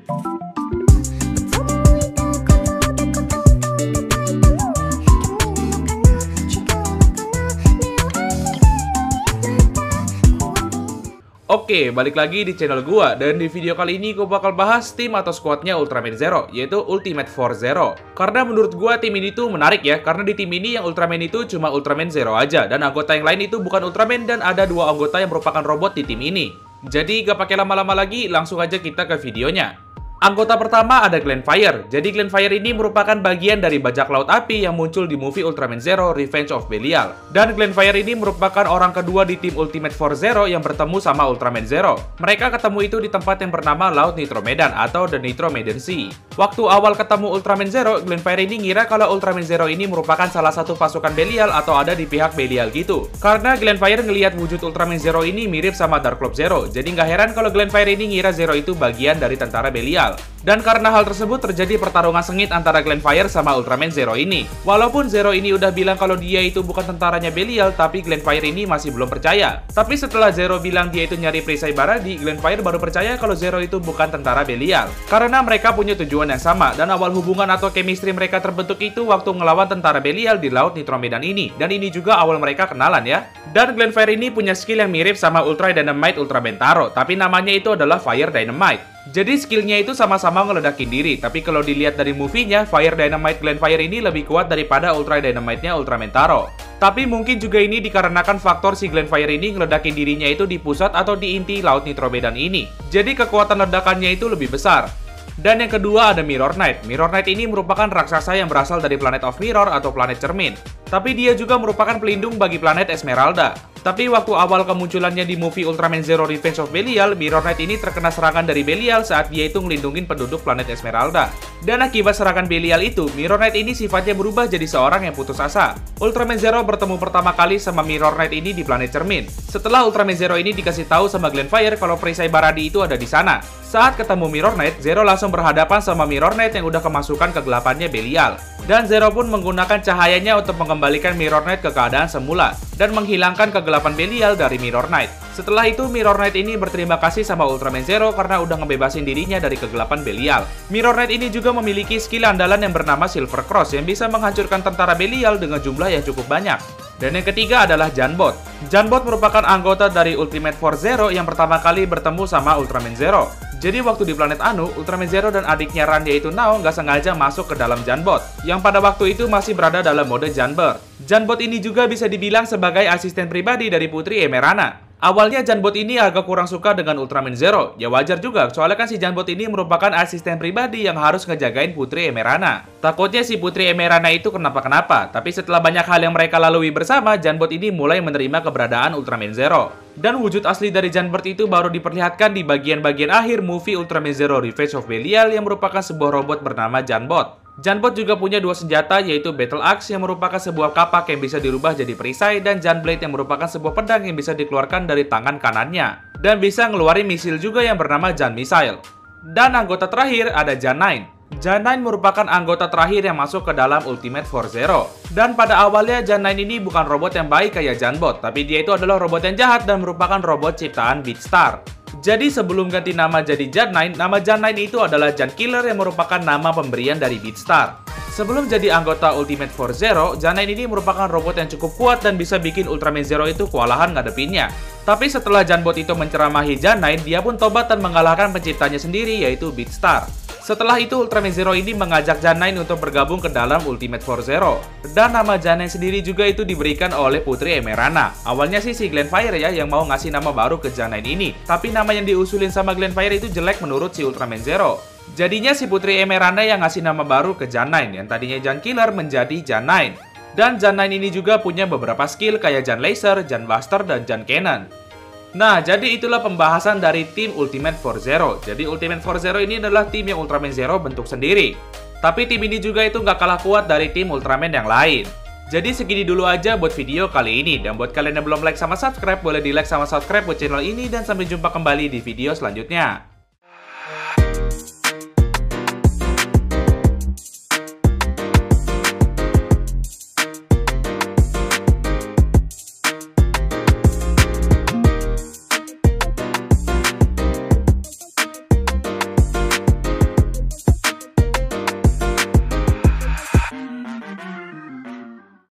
Oke, balik lagi di channel gua, dan di video kali ini gua bakal bahas tim atau squadnya Ultraman Zero, yaitu Ultimate Force Zero. Karena menurut gua tim ini tuh menarik ya, karena di tim ini yang Ultraman itu cuma Ultraman Zero aja, dan anggota yang lain itu bukan Ultraman, dan ada dua anggota yang merupakan robot di tim ini. Jadi gak pakai lama-lama lagi, langsung aja kita ke videonya. Anggota pertama ada Glenfire. Jadi Glenfire ini merupakan bagian dari bajak laut api yang muncul di movie Ultraman Zero Revenge of Belial. Dan Glenfire ini merupakan orang kedua di tim Ultimate Force Zero yang bertemu sama Ultraman Zero. Mereka ketemu itu di tempat yang bernama Laut Nitromedan atau The Nitromedan Sea. Waktu awal ketemu Ultraman Zero, Glenfire ini ngira kalau Ultraman Zero ini merupakan salah satu pasukan Belial atau ada di pihak Belial gitu. Karena Glenfire ngelihat wujud Ultraman Zero ini mirip sama Dark Club Zero, jadi nggak heran kalau Glenfire ini ngira Zero itu bagian dari tentara Belial. Dan karena hal tersebut terjadi pertarungan sengit antara Glenfire sama Ultraman Zero ini. Walaupun Zero ini udah bilang kalau dia itu bukan tentaranya Belial, tapi Glenfire ini masih belum percaya. Tapi setelah Zero bilang dia itu nyari perisai Baradi, Glenfire baru percaya kalau Zero itu bukan tentara Belial. Karena mereka punya tujuan yang sama, dan awal hubungan atau chemistry mereka terbentuk itu waktu ngelawan tentara Belial di Laut Nitromedan ini. Dan ini juga awal mereka kenalan ya. Dan Glenfire ini punya skill yang mirip sama Ultra Dynamite Ultraman Taro, tapi namanya itu adalah Fire Dynamite. Jadi skillnya itu sama-sama ngeledakin diri, tapi kalau dilihat dari movie-nya, Fire Dynamite Glenfire ini lebih kuat daripada Ultra Dynamite-nya Ultraman Taro. Tapi mungkin juga ini dikarenakan faktor si Glenfire ini ngeledakin dirinya itu di pusat atau di inti Laut Nitromedan ini. Jadi kekuatan ledakannya itu lebih besar. Dan yang kedua ada Mirror Knight. Mirror Knight ini merupakan raksasa yang berasal dari Planet of Mirror atau planet cermin. Tapi dia juga merupakan pelindung bagi planet Esmeralda. Tapi waktu awal kemunculannya di movie Ultraman Zero Revenge of Belial, Mirror Knight ini terkena serangan dari Belial saat dia itu ngelindungin penduduk planet Esmeralda. Dan akibat serangan Belial itu, Mirror Knight ini sifatnya berubah jadi seorang yang putus asa. Ultraman Zero bertemu pertama kali sama Mirror Knight ini di planet cermin. Setelah Ultraman Zero ini dikasih tahu sama Glenfire kalau perisai Baradi itu ada di sana. Saat ketemu Mirror Knight, Zero langsung berhadapan sama Mirror Knight yang udah kemasukan kegelapannya Belial. Dan Zero pun menggunakan cahayanya untuk mengembalikan Mirror Knight ke keadaan semula dan menghilangkan kegelapan Belial dari Mirror Knight. Setelah itu, Mirror Knight ini berterima kasih sama Ultraman Zero karena udah ngebebasin dirinya dari kegelapan Belial. Mirror Knight ini juga memiliki skill andalan yang bernama Silver Cross yang bisa menghancurkan tentara Belial dengan jumlah yang cukup banyak. Dan yang ketiga adalah Janbot. Janbot merupakan anggota dari Ultimate Force Zero yang pertama kali bertemu sama Ultraman Zero. Jadi waktu di planet Anu, Ultraman Zero dan adiknya Ran yaitu Nao nggak sengaja masuk ke dalam Janbot, yang pada waktu itu masih berada dalam mode Janbird. Janbot ini juga bisa dibilang sebagai asisten pribadi dari Putri Emerana. Awalnya Janbot ini agak kurang suka dengan Ultraman Zero. Ya wajar juga, soalnya kan si Janbot ini merupakan asisten pribadi yang harus ngejagain Putri Emerana. Takutnya si Putri Emerana itu kenapa-kenapa. Tapi setelah banyak hal yang mereka lalui bersama, Janbot ini mulai menerima keberadaan Ultraman Zero. Dan wujud asli dari Janbird itu baru diperlihatkan di bagian-bagian akhir movie Ultraman Zero Revenge of Belial yang merupakan sebuah robot bernama Janbot. Janbot juga punya dua senjata, yaitu Battle Axe yang merupakan sebuah kapak yang bisa dirubah jadi perisai, dan Janblade yang merupakan sebuah pedang yang bisa dikeluarkan dari tangan kanannya. Dan bisa ngeluarin misil juga yang bernama Jan Missile. Dan anggota terakhir ada Jan9. Jan9 merupakan anggota terakhir yang masuk ke dalam Ultimate Force Zero. Dan pada awalnya Jan9 ini bukan robot yang baik kayak Janbot, tapi dia itu adalah robot yang jahat dan merupakan robot ciptaan Beatstar. Jadi sebelum ganti nama jadi Jan9, nama Jan9 itu adalah Jan Killer yang merupakan nama pemberian dari Beatstar. Sebelum jadi anggota Ultimate Force Zero, Jan9 ini merupakan robot yang cukup kuat dan bisa bikin Ultraman Zero itu kewalahan ngadepinnya. Tapi setelah Janbot itu menceramahi Jan9, dia pun tobat dan mengalahkan penciptanya sendiri, yaitu Beatstar. Setelah itu, Ultraman Zero ini mengajak Jan9 untuk bergabung ke dalam Ultimate Force Zero. Dan nama Jan9 sendiri juga itu diberikan oleh Putri Emerana. Awalnya sih si Glenfire ya yang mau ngasih nama baru ke Jan9 ini. Tapi nama yang diusulin sama Glenfire itu jelek menurut si Ultraman Zero. Jadinya si Putri Emerana yang ngasih nama baru ke Jan9, yang tadinya Jan Killer menjadi Jan9. Dan Jan9 ini juga punya beberapa skill kayak Jan Laser, Jan Blaster, dan Jan Cannon. Nah, jadi itulah pembahasan dari tim Ultimate Force Zero. Jadi Ultimate Force Zero ini adalah tim yang Ultraman Zero bentuk sendiri. Tapi tim ini juga itu nggak kalah kuat dari tim Ultraman yang lain. Jadi segini dulu aja buat video kali ini. Dan buat kalian yang belum like sama subscribe, boleh di like sama subscribe buat channel ini. Dan sampai jumpa kembali di video selanjutnya.